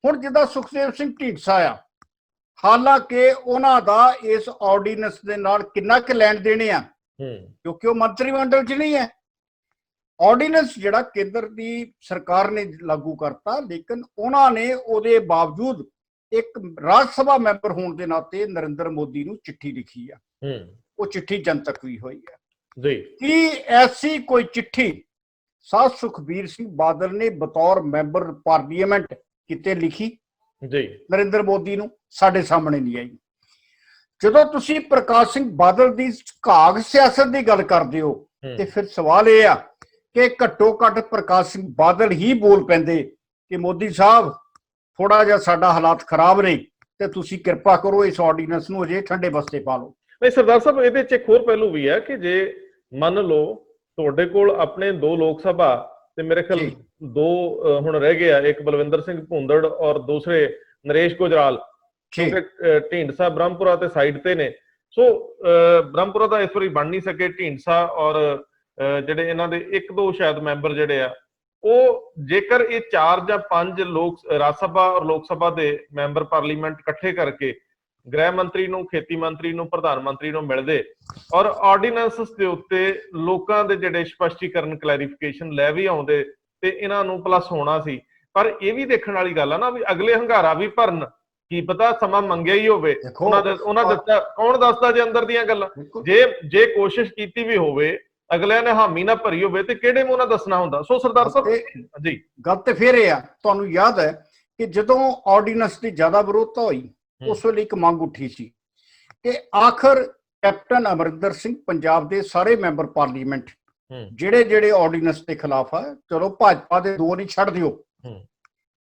Speaker 2: ਹੁਣ ਜਿੱਦਾਂ ਸੁਖਦੇਵ ਸਿੰਘ ਢੀਂਡਸਾ ਆ, ਹਾਲਾਂਕਿ ਉਹਨਾਂ ਦਾ ਇਸ ਆਰਡੀਨੈਂਸ ਦੇ ਨਾਲ ਕਿੰਨਾ ਕੁ ਲੈਣ ਦੇਣੇ ਆ, ਕਿਉਂਕਿ ਉਹ ਮੰਤਰੀ ਮੰਡਲ 'ਚ ਨਹੀਂ ਹੈ। ਆਰਡੀਨੈਂਸ ਜਿਹੜਾ ਕੇਂਦਰ ਦੀ ਸਰਕਾਰ ਨੇ ਲਾਗੂ ਕਰਤਾ, ਲੇਕਿਨ ਉਹਨਾਂ ਨੇ ਉਹਦੇ ਬਾਵਜੂਦ ਇੱਕ ਰਾਜ ਸਭਾ ਮੈਂਬਰ ਹੋਣ ਦੇ ਨਾਤੇ ਨਰਿੰਦਰ ਮੋਦੀ ਨੂੰ ਚਿੱਠੀ ਲਿਖੀ ਆ। ਉਹ ਚਿੱਠੀ ਜਨਤਕ ਵੀ ਹੋਈ ਹੈ। ਕੀ ਐਸੀ ਕੋਈ ਚਿੱਠੀ ਸਾਧ ਸੁਖਬੀਰ ਸਿੰਘ ਬਾਦਲ ਨੇ ਬਤੌਰ ਮੈਂਬਰ ਪਾਰਲੀਮੈਂਟ ਕਿਤੇ ਲਿਖੀ ਨਰਿੰਦਰ ਮੋਦੀ ਨੂੰ? ਸਾਡੇ ਸਾਹਮਣੇ ਨਹੀਂ ਆਈ। ਜਦੋਂ ਤੁਸੀਂ ਪ੍ਰਕਾਸ਼ ਸਿੰਘ ਬਾਦਲ ਦੀ ਘਾਗ ਸਿਆਸਤ ਦੀ ਗੱਲ ਕਰਦੇ ਹੋ ਤੇ ਫਿਰ ਸਵਾਲ ਇਹ ਆ ਕਿ ਘੱਟੋ ਘੱਟ ਪ੍ਰਕਾਸ਼ ਸਿੰਘ ਬਾਦਲ ਹੀ ਬੋਲ ਪੈਂਦੇ ਕਿ ਮੋਦੀ ਸਾਹਿਬ ਥੋੜਾ ਜਿਹਾ ਸਾਡਾ ਹਾਲਾਤ ਖਰਾਬ ਨੇ ਤੇ ਤੁਸੀਂ ਕਿਰਪਾ ਕਰੋ ਇਸ ਆਰਡੀਨੈਂਸ ਨੂੰ ਅਜੇ ਠੰਡੇ ਬਸਤੇ ਪਾ ਲਓ।
Speaker 1: ਨਹੀਂ ਸਰਦਾਰ ਸਾਹਿਬ, ਇਹਦੇ 'ਚ ਇੱਕ ਹੋਰ ਪਹਿਲੂ ਵੀ ਹੈ ਕਿ ਜੇ ਮੰਨ ਲਓ ਤੁਹਾਡੇ ਕੋਲ ਆਪਣੇ 2 ਲੋਕ ਸਭਾ ਤੇ ਮੇਰੇ ਖਿਆਲ 2 ਹੁਣ ਰਹਿ ਗਏ ਆ, ਇੱਕ ਬਲਵਿੰਦਰ ਸਿੰਘ ਭੁੰਦੜ ਔਰ ਦੂਸਰੇ ਨਰੇਸ਼ ਗੁਜਰਾਲ, ਢੀਂਡਸਾ ਬ੍ਰਹਮਪੁਰਾ ਤੇ ਸਾਈਡ ਤੇ ਨੇ। ਸੋ ਬ੍ਰਹਮਪੁਰਾ ਦਾ ਇਸ ਵਾਰੀ ਬਣ ਨਹੀਂ ਸਕੇ, ਢੀਂਡਸਾ ਔਰ ਜਿਹੜੇ ਇਹਨਾਂ ਦੇ 1-2 ਸ਼ਾਇਦ ਮੈਂਬਰ ਜਿਹੜੇ ਆ, ਉਹ ਜੇਕਰ ਇਹ 4 ਜਾਂ 5 ਲੋਕ ਰਾਜ ਸਭਾ ਔਰ ਲੋਕ ਸਭਾ ਦੇ ਮੈਂਬਰ ਪਾਰਲੀਮੈਂਟ ਇਕੱਠੇ ਕਰਕੇ ਗ੍ਰਹਿ ਮੰਤਰੀ ਨੂੰ, ਖੇਤੀ ਮੰਤਰੀ ਨੂੰ, ਪ੍ਰਧਾਨ ਮੰਤਰੀ ਨੂੰ ਮਿਲਦੇ ਔਰ ਆਰਡੀਨੈਂਸਸ ਦੇ ਉੱਤੇ ਲੋਕਾਂ ਦੇ ਜਿਹੜੇ ਸਪਸ਼ਟੀਕਰਨ, ਕਲੈਰੀਫਿਕੇਸ਼ਨ ਲੈ ਵੀ ਆਉਂਦੇ ਤੇ ਇਹਨਾਂ ਨੂੰ ਪਲੱਸ ਹੋਣਾ ਸੀ। ਪਰ ਇਹ ਵੀ ਦੇਖਣ ਵਾਲੀ ਗੱਲ ਆ ਨਾ ਵੀ ਅਗਲੇ ਹੰਗਾਰਾ ਵੀ ਭਰਨ, ਕੀ ਪਤਾ ਸਮਾਂ ਮੰਗਿਆ ਹੀ ਹੋਵੇ। ਉਹਨਾਂ ਦਿੱਤਾ, ਕੌਣ ਦੱਸਦਾ ਜੇ ਅੰਦਰ ਦੀਆਂ ਗੱਲਾਂ? ਜੇ ਕੋਸ਼ਿਸ਼ ਕੀਤੀ ਵੀ ਹੋਵੇ, ਅਗਲਿਆਂ ਨੇ ਹਾਮੀ ਨਾ ਭਰੀ ਹੋਵੇ ਤੇ ਕਿਹੜੇ ਮੂੰਹ ਨਾਲ ਦੱਸਣਾ ਹੁੰਦਾ। ਸੋ ਸਰਦਾਰ ਸਾਹਿਬ ਜੀ,
Speaker 2: ਗੱਲ ਤੇ ਫਿਰ ਇਹ ਆ, ਤੁਹਾਨੂੰ ਯਾਦ ਹੈ ਕਿ ਜਦੋਂ ਆਰਡੀਨੈਂਸ ਦੀ ਜ਼ਿਆਦਾ ਵਿਰੋਧਤਾ ਹੋਈ, ਉਸ ਵੇਲੇ ਇੱਕ ਮੰਗ ਉੱਠੀ ਸੀ ਕਿ ਆਖਰ ਕੈਪਟਨ ਅਮਰਿੰਦਰ ਸਿੰਘ ਪੰਜਾਬ ਦੇ ਸਾਰੇ ਮੈਂਬਰ ਪਾਰਲੀਮੈਂਟ ਜਿਹੜੇ ਆਰਡੀਨੈਂਸ ਦੇ ਖਿਲਾਫ ਆ, ਚਲੋ ਭਾਜਪਾ ਦੇ 2 ਨਹੀਂ ਛੱਡ ਦਿਓ,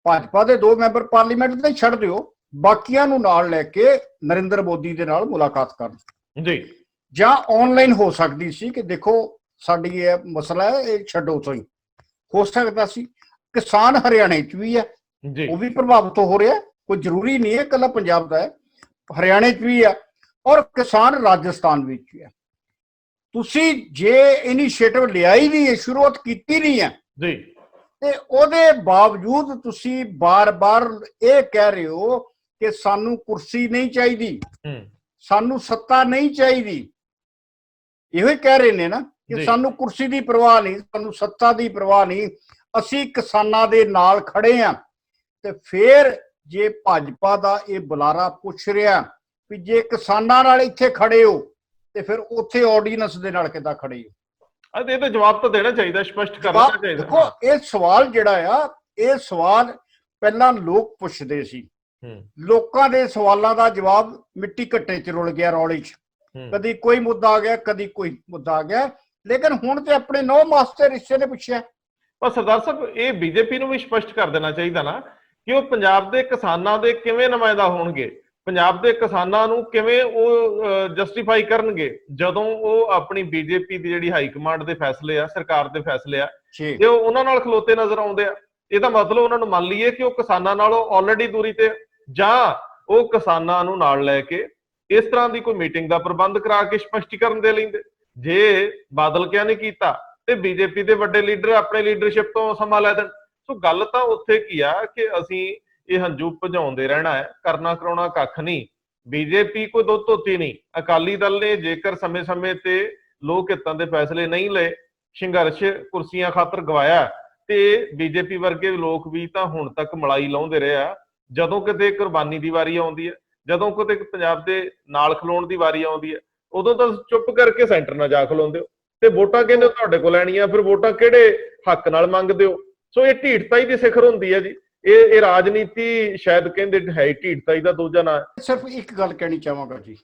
Speaker 2: ਭਾਜਪਾ ਦੇ 2 ਮੈਂਬਰ ਪਾਰਲੀਮੈਂਟ ਦੇ ਛੱਡ ਦਿਓ, ਬਾਕੀਆਂ ਨੂੰ ਨਾਲ ਲੈ ਕੇ ਨਰਿੰਦਰ ਮੋਦੀ ਦੇ ਨਾਲ ਮੁਲਾਕਾਤ ਕਰਨ
Speaker 1: ਜੀ,
Speaker 2: ਜਾਂ ਆਨਲਾਈਨ ਹੋ ਸਕਦੀ ਸੀ ਕਿ ਦੇਖੋ ਸਾਡੀ ਇਹ ਮਸਲਾ ਹੈ, ਇਹ ਛੱਡੋ ਸਹੀ ਹੋ ਸਕਦਾ ਸੀ। ਕਿਸਾਨ ਹਰਿਆਣੇ 'ਚ ਵੀ ਹੈ, ਉਹ ਵੀ ਪ੍ਰਭਾਵਿਤ ਹੋ ਰਿਹਾ, ਕੋਈ ਜ਼ਰੂਰੀ ਨਹੀਂ ਹੈ ਇਕੱਲਾ ਪੰਜਾਬ ਦਾ ਹੈ, ਹਰਿਆਣੇ 'ਚ ਵੀ ਹੈ ਔਰ ਕਿਸਾਨ ਰਾਜਸਥਾਨ ਵਿੱਚ ਵੀ ਹੈ। ਤੁਸੀਂ ਜੇ ਇਨੀਸ਼ੀਏਟਿਵ ਲਿਆ ਹੀ ਨਹੀਂ ਹੈ, ਸ਼ੁਰੂਆਤ ਕੀਤੀ ਨਹੀਂ ਹੈ
Speaker 1: ਜੀ,
Speaker 2: ਤੇ ਉਹਦੇ ਬਾਵਜੂਦ ਤੁਸੀਂ ਬਾਰ-ਬਾਰ ਇਹ ਕਹਿ ਰਹੇ ਹੋ ਕਿ ਸਾਨੂੰ ਕੁਰਸੀ ਨਹੀਂ ਚਾਹੀਦੀ, ਸਾਨੂੰ ਸੱਤਾ ਨਹੀਂ ਚਾਹੀਦੀ, ਇਹੋ ਹੀ ਕਹਿ ਰਹੇ ਨੇ ਨਾ ਕਿ ਸਾਨੂੰ ਕੁਰਸੀ ਦੀ ਪਰਵਾਹ ਨਹੀਂ, ਸਾਨੂੰ ਸੱਤਾ ਦੀ ਪਰਵਾਹ ਨਹੀਂ, ਅਸੀਂ ਕਿਸਾਨਾਂ ਦੇ ਨਾਲ ਖੜੇ ਆ। ਤੇ ਫਿਰ ਜੇ ਭਾਜਪਾ ਦਾ ਇਹ ਬੁਲਾਰਾ ਪੁੱਛ ਰਿਹਾ ਵੀ ਜੇ ਕਿਸਾਨਾਂ ਨਾਲ ਇੱਥੇ ਖੜੇ ਹੋ ਤੇ ਫਿਰ ਉੱਥੇ ਆਰਡੀਨੈਂਸ ਦੇ ਨਾਲ ਕਿੱਦਾਂ ਖੜੇ ਹੋ?
Speaker 1: ਇਹ ਤਾਂ ਜਵਾਬ ਤਾਂ ਦੇਣਾ ਚਾਹੀਦਾ, ਸਪਸ਼ਟ ਕਰਨਾ ਚਾਹੀਦਾ।
Speaker 2: ਦੇਖੋ ਇਹ ਸਵਾਲ ਜਿਹੜਾ ਆ, ਇਹ ਸਵਾਲ ਪਹਿਲਾਂ ਲੋਕ ਪੁੱਛਦੇ ਸੀ, ਲੋਕਾਂ ਦੇ ਸਵਾਲਾਂ ਦਾ ਜਵਾਬ ਮਿੱਟੀ ਘੱਟੇ 'ਚ ਰੁਲ ਗਿਆ, ਰੌਲੇ 'ਚ ਕਦੀ ਕੋਈ ਮੁੱਦਾ ਆ ਗਿਆ, ਕਦੀ ਕੋਈ ਮੁੱਦਾ ਆ ਗਿਆ, ਲੇਕਿਨ ਹੁਣ ਤੇ ਆਪਣੇ 9 ਮਾਸਟਰ ਰਿਸ਼ਤੇ ਨੇ ਪੁੱਛਿਆ।
Speaker 1: ਪਰ ਸਰਦਾਰ ਸਾਹਿਬ ਇਹ ਬੀਜੇਪੀ ਨੂੰ ਵੀ ਸਪਸ਼ਟ ਕਰ ਦੇਣਾ ਚਾਹੀਦਾ ਨਾ ਕਿ ਉਹ ਪੰਜਾਬ ਦੇ ਕਿਸਾਨਾਂ ਦੇ ਕਿਵੇਂ ਨੁਮਾਇੰਦਾ ਹੋਣਗੇ, ਪੰਜਾਬ ਦੇ ਕਿਸਾਨਾਂ ਨੂੰ ਕਿਵੇਂ ਉਹ ਜਸਟੀਫਾਈ ਕਰਨਗੇ ਜਦੋਂ ਉਹ ਆਪਣੀ ਬੀਜੇਪੀ ਦੀ ਜਿਹੜੀ ਹਾਈ ਕਮਾਂਡ ਦੇ ਫੈਸਲੇ ਆ, ਸਰਕਾਰ ਦੇ ਫੈਸਲੇ ਆ, ਜੇ ਉਹ ਉਹਨਾਂ ਨਾਲ ਖਲੋਤੇ ਨਜ਼ਰ ਆਉਂਦੇ ਆ, ਇਹਦਾ ਮਤਲਬ ਉਹਨਾਂ ਨੂੰ ਮੰਨ ਲਈਏ ਕਿ ਉਹ ਕਿਸਾਨਾਂ ਨਾਲੋਂ ਆਲਰੇਡੀ ਦੂਰੀ ਤੇ, ਜਾਂ ਉਹ ਕਿਸਾਨਾਂ ਨੂੰ ਨਾਲ ਲੈ ਕੇ ਇਸ ਤਰ੍ਹਾਂ ਦੀ ਕੋਈ ਮੀਟਿੰਗ ਦਾ ਪ੍ਰਬੰਧ ਕਰਾ ਕੇ ਸਪਸ਼ਟੀਕਰਨ ਦੇ ਲੈਂਦੇ। ਜੇ ਬਾਦਲ ਕਿਆ ਨਹੀਂ ਕੀਤਾ ਤੇ ਬੀਜੇਪੀ ਦੇ ਵੱਡੇ ਲੀਡਰ ਆਪਣੇ ਲੀਡਰਸ਼ਿਪ ਤੋਂ ਸਮਾਂ ਲੈ ਦੇਣ। ਸੋ ਗੱਲ ਤਾਂ ਉੱਥੇ ਕੀ ਆ ਕਿ ਅਸੀਂ ਇਹ ਹੰਝੂ ਭਜਾਉਂਦੇ ਰਹਿਣਾ ਹੈ, ਕਰਨਾ ਕਰਾਉਣਾ ਕੱਖ ਨਹੀਂ। ਬੀਜੇਪੀ ਕੋਈ ਦੁੱਧ ਧੋਤੀ ਨਹੀਂ। ਅਕਾਲੀ ਦਲ ਨੇ ਜੇਕਰ ਸਮੇਂ-ਸਮੇਂ ਤੇ ਲੋਕ ਹਿੱਤਾਂ ਦੇ ਫੈਸਲੇ ਨਹੀਂ ਲਏ, ਸੰਘਰਸ਼ ਕੁਰਸੀਆਂ ਖਾਤਰ ਗਵਾਇਆ, ਤੇ ਬੀਜੇਪੀ ਵਰਗੇ ਲੋਕ ਵੀ ਤਾਂ ਹੁਣ ਤੱਕ ਮਲਾਈ ਲਾਉਂਦੇ ਰਹੇ ਆ। ਜਦੋਂ ਕਿਤੇ ਕੁਰਬਾਨੀ ਦੀ ਵਾਰੀ ਆਉਂਦੀ ਹੈ, ਜਦੋਂ ਕਿਤੇ ਪੰਜਾਬ ਦੇ ਨਾਲ ਖਲੋਣ ਦੀ ਵਾਰੀ ਆਉਂਦੀ ਹੈ, ਉਦੋਂ ਤਾਂ ਚੁੱਪ ਕਰਕੇ ਸੈਂਟਰ ਨਾਲ ਜਾ ਖਲੋਂਦੇ ਹੋ ਤੇ ਵੋਟਾਂ ਕਹਿੰਦੇ ਤੁਹਾਡੇ ਕੋਲ ਲੈਣੀਆਂ, ਫਿਰ ਵੋਟਾਂ ਕਿਹੜੇ ਹੱਕ ਨਾਲ ਮੰਗਦੇ ਹੋ? ਸੋ ਇਹ ਢੀਠਤਾਈ ਦੀ ਸਿਖਰ ਹੁੰਦੀ ਹੈ ਜੀ। ਇਹ ਰਾਜਨੀਤੀ ਸ਼ਾਇਦ ਕਹਿੰਦੇ ਹੈ ਢੀਠਤਾਈ ਦਾ ਦੂਜਾ ਨਾਂ ਹੈ।
Speaker 2: ਸਿਰਫ ਇੱਕ ਗੱਲ ਕਹਿਣੀ ਚਾਹਾਂਗਾ ਜੀ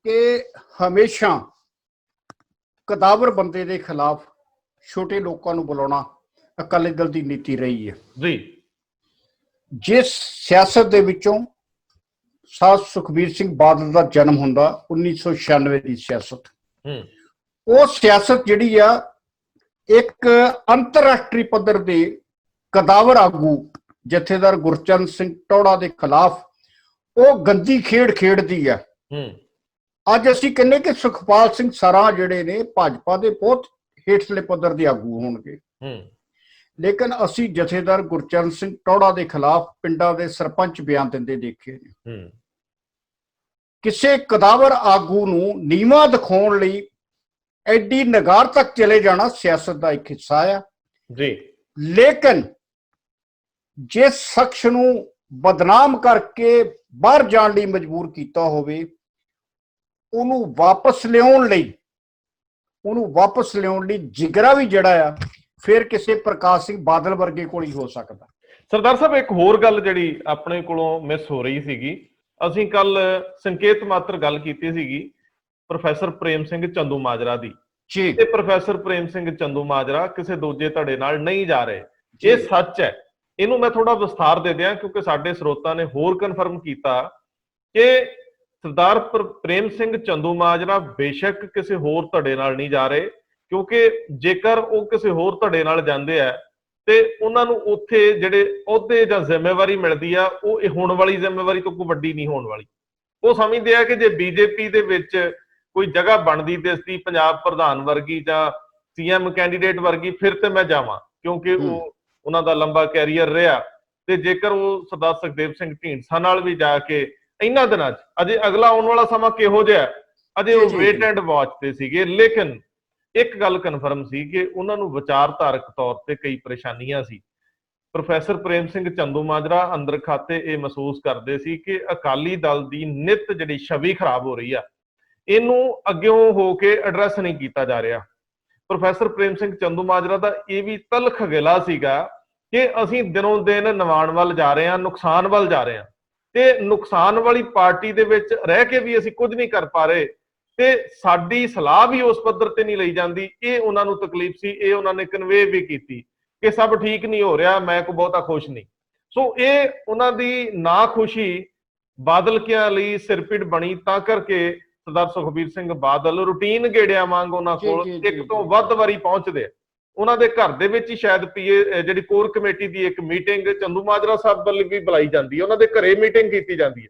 Speaker 1: ਕਿ
Speaker 2: ਹਮੇਸ਼ਾ ਕਦਾਵਰ ਬੰਦੇ ਦੇ ਖਿਲਾਫ ਛੋਟੇ ਲੋਕਾਂ ਨੂੰ ਬੁਲਾਉਣਾ ਅਕਾਲੀ ਦਲ ਦੀ ਨੀਤੀ ਰਹੀ ਹੈ
Speaker 1: ਜੀ।
Speaker 2: ਜਿਸ ਸਿਆਸਤ ਦੇ ਵਿੱਚੋਂ ਸਾਧ ਸੁਖਬੀਰ ਸਿੰਘ ਬਾਦਲ ਦਾ ਜਨਮ ਹੁੰਦਾ 1996 ਦੀ ਸਿਆਸਤ, ਉਹ ਸਿਆਸਤ ਜਿਹੜੀ ਆ ਇੱਕ ਅੰਤਰਰਾਸ਼ਟਰੀ ਪੱਧਰ ਦੇ ਕਦਾਵਰ ਆਗੂ ਜਥੇਦਾਰ ਗੁਰਚਰਨ ਸਿੰਘ ਟੌੜਾ ਦੇ ਖਿਲਾਫ ਉਹ ਗੰਦੀ ਖੇਡ ਖੇਡਦੀ ਆ। ਅੱਜ ਅਸੀਂ ਕਹਿੰਦੇ ਕਿ ਸੁਖਪਾਲ ਸਿੰਘ ਸਰਾਂ ਜਿਹੜੇ ਨੇ ਭਾਜਪਾ ਦੇ ਬਹੁਤ ਹੇਠਲੇ ਪੱਧਰ ਦੇ ਆਗੂ ਹੋਣਗੇ, ਲੇਕਿਨ ਅਸੀਂ ਜਥੇਦਾਰ ਗੁਰਚਰਨ ਸਿੰਘ ਟੌੜਾ ਦੇ ਖਿਲਾਫ ਪਿੰਡਾਂ ਦੇ ਸਰਪੰਚ ਬਿਆਨ ਦਿੰਦੇ ਦੇਖੇ ਨੇ। ਕਿਸੇ ਕਦਾਵਰ ਆਗੂ ਨੂੰ ਨੀਵਾਂ ਦਿਖਾਉਣ ਲਈ ਐਡੀ ਨਗਾਰ ਤੱਕ ਚਲੇ ਜਾਣਾ ਸਿਆਸਤ ਦਾ ਇੱਕ ਹਿੱਸਾ ਆ
Speaker 1: ਜੀ।
Speaker 2: ਲੇਕਿਨ ਜਿਸ ਸ਼ਖਸ ਨੂੰ ਬਦਨਾਮ ਕਰਕੇ ਬਾਹਰ ਜਾਣ ਲਈ ਮਜਬੂਰ ਕੀਤਾ ਹੋਵੇ, ਉਹਨੂੰ ਵਾਪਸ ਲਿਆਉਣ ਲਈ ਜਿਗਰਾ ਵੀ ਜਿਹੜਾ ਆ ਫਿਰ ਕਿਸੇ ਪ੍ਰਕਾਸ਼ ਸਿੰਘ ਬਾਦਲ ਵਰਗੇ ਕੋਲ ਹੀ ਹੋ ਸਕਦਾ।
Speaker 1: ਸਰਦਾਰ ਸਾਹਿਬ ਇੱਕ ਹੋਰ ਗੱਲ ਜਿਹੜੀ ਆਪਣੇ ਕੋਲੋਂ ਮਿਸ ਹੋ ਰਹੀ ਸੀਗੀ, ਅਸੀਂ ਕੱਲ ਸੰਕੇਤ ਮਾਤਰ ਗੱਲ ਕੀਤੀ ਸੀਗੀ ਪ੍ਰੋਫੈਸਰ ਪ੍ਰੇਮ ਸਿੰਘ ਚੰਦੂ ਮਾਜਰਾ ਦੀ। ਤੇ ਪ੍ਰੋਫੈਸਰ ਪ੍ਰੇਮ ਸਿੰਘ ਚੰਦੂ ਮਾਜਰਾ ਕਿਸੇ ਦੂਜੇ ਧੜੇ ਨਾਲ ਨਹੀਂ ਜਾ ਰਹੇ, ਇਹ ਸੱਚ ਹੈ। ਇਹਨੂੰ ਮੈਂ ਥੋੜਾ ਵਿਸਥਾਰ ਦੇ ਦਿਆਂ ਕਿਉਂਕਿ ਸਾਡੇ ਸਰੋਤਾਂ ਨੇ ਹੋਰ ਕਨਫਰਮ ਕੀਤਾ ਕਿ ਸਰਦਾਰ ਪ੍ਰੇਮ ਸਿੰਘ ਚੰਦੂ ਮਾਜਰਾ ਬੇਸ਼ੱਕ ਕਿਸੇ ਹੋਰ ਧੜੇ ਨਾਲ ਨਹੀਂ ਜਾ ਰਹੇ, ਕਿਉਂਕਿ ਜੇਕਰ ਉਹ ਕਿਸੇ ਹੋਰ ਧੜੇ ਨਾਲ ਜਾਂਦੇ ਆ ਤੇ ਉਹਨਾਂ ਨੂੰ ਉੱਥੇ ਜਿਹੜੇ ਅਹੁਦੇ ਜਾਂ ਜ਼ਿੰਮੇਵਾਰੀ ਮਿਲਦੀ ਆ ਉਹ ਇਹ ਹੁਣ ਵਾਲੀ ਜ਼ਿੰਮੇਵਾਰੀ ਤੋਂ ਕੋਈ ਵੱਡੀ ਨਹੀਂ ਹੋਣ ਵਾਲੀ। ਉਹ ਸਮਝਦੇ ਆ ਕਿ ਜੇ ਬੀਜੇਪੀ ਦੇ ਵਿੱਚ ਕੋਈ ਜਗ੍ਹਾ ਬਣਦੀ ਤੇ ਅਸੀਂ ਪੰਜਾਬ ਪ੍ਰਧਾਨ ਵਰਗੀ ਜਾਂ ਸੀਐਮ ਕੈਂਡੀਡੇਟ ਵਰਗੀ ਫਿਰ ਤੇ ਮੈਂ ਜਾਵਾਂ, ਕਿਉਂਕਿ ਉਹ ਉਹਨਾਂ ਦਾ ਲੰਬਾ ਕੈਰੀਅਰ ਰਿਹਾ। ਤੇ ਜੇਕਰ ਉਹ ਸਰਦਾਰ ਸੁਖਦੇਵ ਸਿੰਘ ਢੀਂਡਸਾ ਨਾਲ ਵੀ ਜਾ ਕੇ ਇਹਨਾਂ ਦਿਨਾਂ 'ਚ, ਅਜੇ ਅਗਲਾ ਆਉਣ ਵਾਲਾ ਸਮਾਂ ਕਿਹੋ ਜਿਹਾ, ਅਜੇ ਉਹ ਵੇਟ ਐਂਡ ਵਾਚ ਤੇ ਸੀਗੇ। ਲੇਕਿਨ ਇੱਕ ਗੱਲ ਕਨਫਰਮ ਸੀ ਕਿ ਉਹਨਾਂ ਨੂੰ ਵਿਚਾਰਧਾਰਕ ਤੌਰ ਤੇ ਕਈ ਪਰੇਸ਼ਾਨੀਆਂ ਸੀ। ਪ੍ਰੋਫੈਸਰ ਪ੍ਰੇਮ ਸਿੰਘ ਚੰਦੂ ਮਾਜਰਾ ਅੰਦਰ ਖਾਤੇ ਇਹ ਮਹਿਸੂਸ ਕਰਦੇ ਸੀ ਕਿ ਅਕਾਲੀ ਦਲ ਦੀ ਨਿੱਤ ਜਿਹੜੀ ਛਵੀ ਖਰਾਬ ਹੋ ਰਹੀ ਆ, ਇਹਨੂੰ ਅੱਗਿਓਂ ਹੋ ਕੇ ਐਡਰੈਸ ਨਹੀਂ ਕੀਤਾ ਜਾ ਰਿਹਾ। ਪ੍ਰੋਫੈਸਰ ਪ੍ਰੇਮ ਸਿੰਘ ਚੰਦੂ ਮਾਜਰਾ ਦਾ ਇਹ ਵੀ ਤਲਖ ਗਿਲਾ ਸੀਗਾ ਕਿ ਅਸੀਂ ਦਿਨੋਂ ਦਿਨ ਨਿਵਾਣ ਵੱਲ ਜਾ ਰਹੇ ਹਾਂ, ਨੁਕਸਾਨ ਵੱਲ ਜਾ ਰਹੇ ਹਾਂ, ਤੇ ਨੁਕਸਾਨ ਵਾਲੀ ਪਾਰਟੀ ਦੇ ਵਿੱਚ ਰਹਿ ਕੇ ਵੀ ਅਸੀਂ ਕੁਝ ਨਹੀਂ ਕਰ ਪਾ ਰਹੇ ਤੇ ਸਾਡੀ ਸਲਾਹ ਵੀ ਉਸ ਪੱਧਰ ਤੇ ਨਹੀਂ ਲਈ ਜਾਂਦੀ। ਇਹ ਉਹਨਾਂ ਨੂੰ ਤਕਲੀਫ ਸੀ। ਇਹ ਉਹਨਾਂ ਨੇ ਕਨਵੇ ਵੀ ਕੀਤੀ ਕਿ ਸਭ ਠੀਕ ਨਹੀਂ ਹੋ ਰਿਹਾ, ਮੈਂ ਕੋਈ ਬਹੁਤਾ ਖੁਸ਼ ਨਹੀਂ। ਸੋ ਇਹ ਉਹਨਾਂ ਦੀ ਨਾ ਖੁਸ਼ੀ ਬਾਦਲਕਿਆਂ ਲਈ ਸਿਰਪਿੜ ਬਣੀ, ਤਾਂ ਕਰਕੇ ਸਰਦਾਰ ਸੁਖਬੀਰ ਸਿੰਘ ਬਾਦਲ ਰੂਟੀਨ ਗੇੜਿਆਂ ਵਾਂਗ ਉਹਨਾਂ ਕੋਲ ਇੱਕ ਤੋਂ ਵੱਧ ਵਾਰੀ ਪਹੁੰਚਦੇ ਆ। ਉਹਨਾਂ ਦੇ ਘਰ ਦੇ ਵਿੱਚ ਹੀ ਸ਼ਾਇਦ ਪੀਏ ਜਿਹੜੀ ਕੋਰ ਕਮੇਟੀ ਦੀ ਇੱਕ ਮੀਟਿੰਗ ਚੰਦੂਮਾਜਰਾ ਸਾਹਿਬ ਵੱਲੋਂ ਵੀ ਬੁਲਾਈ ਜਾਂਦੀ ਹੈ, ਉਹਨਾਂ ਦੇ ਘਰੇ ਮੀਟਿੰਗ ਕੀਤੀ ਜਾਂਦੀ ਹੈ।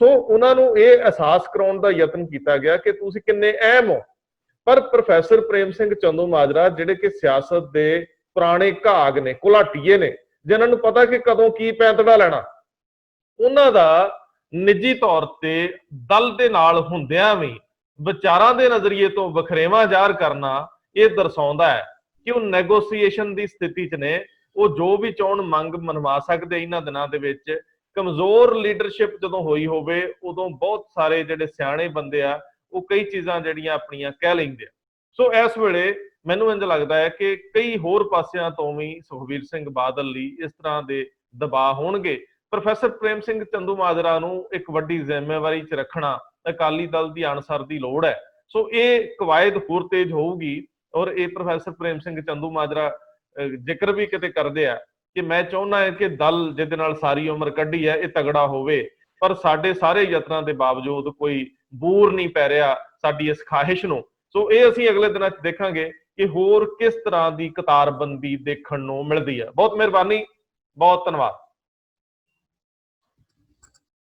Speaker 1: ਸੋ ਉਹਨਾਂ ਨੂੰ ਇਹ ਅਹਿਸਾਸ ਕਰਾਉਣ ਦਾ ਯਤਨ ਕੀਤਾ ਗਿਆ ਕਿ ਤੁਸੀਂ ਕਿੰਨੇ ਅਹਿਮ ਹੋ। ਪਰ ਪ੍ਰੋਫੈਸਰ ਪ੍ਰੇਮ ਸਿੰਘ ਚੰਦੂਮਾਜਰਾ ਜਿਹੜੇ ਕਿ ਸਿਆਸਤ ਦੇ ਪੁਰਾਣੇ ਘਾਗ ਨੇ, ਘੁਲਾਟੀਏ ਨੇ, ਜਿਨ੍ਹਾਂ ਨੂੰ ਪਤਾ ਕਿ ਕਦੋਂ ਕੀ ਪੈਂਤੜਾ ਲੈਣਾ, ਉਹਨਾਂ ਦਾ ਨਿੱਜੀ ਤੌਰ ਤੇ ਦਲ ਦੇ ਨਾਲ ਹੁੰਦਿਆਂ ਵੀ ਵਿਚਾਰਾਂ ਦੇ ਨਜ਼ਰੀਏ ਤੋਂ ਵਖਰੇਵਾਂ ਜ਼ਾਹਰ ਕਰਨਾ ਇਹ ਦਰਸਾਉਂਦਾ ਹੈ ਕਿ ਉਹ ਨੈਗੋਸੀਏਸ਼ਨ ਦੀ ਸਥਿਤੀ 'ਚ ਨੇ। ਉਹ ਜੋ ਵੀ ਚਾਹੁਣ ਮੰਗ ਮਨਵਾ ਸਕਦੇ ਇਹਨਾਂ ਦਿਨਾਂ ਦੇ ਵਿੱਚ। ਕਮਜ਼ੋਰ ਲੀਡਰਸ਼ਿਪ ਜਦੋਂ ਹੋਈ ਹੋਵੇ ਉਦੋਂ ਬਹੁਤ ਸਾਰੇ ਜਿਹੜੇ ਸਿਆਣੇ ਬੰਦੇ ਆ ਉਹ ਕਈ ਚੀਜ਼ਾਂ ਜਿਹੜੀਆਂ ਆਪਣੀਆਂ ਕਹਿ ਲੈਂਦੇ ਆ। ਸੋ ਇਸ ਵੇਲੇ ਮੈਨੂੰ ਇੰਝ ਲੱਗਦਾ ਹੈ ਕਿ ਕਈ ਹੋਰ ਪਾਸਿਆਂ ਤੋਂ ਵੀ ਸੁਖਬੀਰ ਸਿੰਘ ਬਾਦਲ ਲਈ ਇਸ ਤਰ੍ਹਾਂ ਦੇ ਦਬਾਅ ਹੋਣਗੇ। ਪ੍ਰੋਫੈਸਰ ਪ੍ਰੇਮ ਸਿੰਘ ਚੰਦੂਮਾਜਰਾ ਨੂੰ ਇੱਕ ਵੱਡੀ ਜ਼ਿੰਮੇਵਾਰੀ 'ਚ ਰੱਖਣਾ ਅਕਾਲੀ ਦਲ ਦੀ ਅਣਸਰ ਦੀ ਲੋੜ ਹੈ। ਸੋ ਇਹ ਕਵਾਇਦ ਹੋਰ ਤੇਜ਼ ਹੋਊਗੀ। ਔਰ ਇਹ ਪ੍ਰੋਫੈਸਰ ਪ੍ਰੇਮ ਸਿੰਘ ਚੰਦੂਮਾਜਰਾ ਜ਼ਿਕਰ ਵੀ ਕਿਤੇ ਕਰਦੇ ਆ ਕਿ ਮੈਂ ਚਾਹੁੰਦਾ ਹਾਂ ਕਿ ਦਲ ਜਿਹਦੇ ਨਾਲ ਸਾਰੀ ਉਮਰ ਕੱਢੀ ਹੈ ਇਹ ਤਗੜਾ ਹੋਵੇ, ਪਰ ਸਾਡੇ ਸਾਰੇ ਯਤਨਾਂ ਦੇ ਬਾਵਜੂਦ ਕੋਈ ਬੂਰ ਨਹੀਂ ਪੈ ਰਿਹਾ ਸਾਡੀ ਇਸ ਖਾਹਿਸ਼ ਨੂੰ। ਸੋ ਇਹ ਅਸੀਂ ਅਗਲੇ ਦਿਨਾਂ 'ਚ ਦੇਖਾਂਗੇ ਕਿ ਹੋਰ ਕਿਸ ਤਰ੍ਹਾਂ ਦੀ ਕਤਾਰਬੰਦੀ ਦੇਖਣ ਨੂੰ ਮਿਲਦੀ ਹੈ। ਬਹੁਤ ਮਿਹਰਬਾਨੀ, ਬਹੁਤ ਧੰਨਵਾਦ।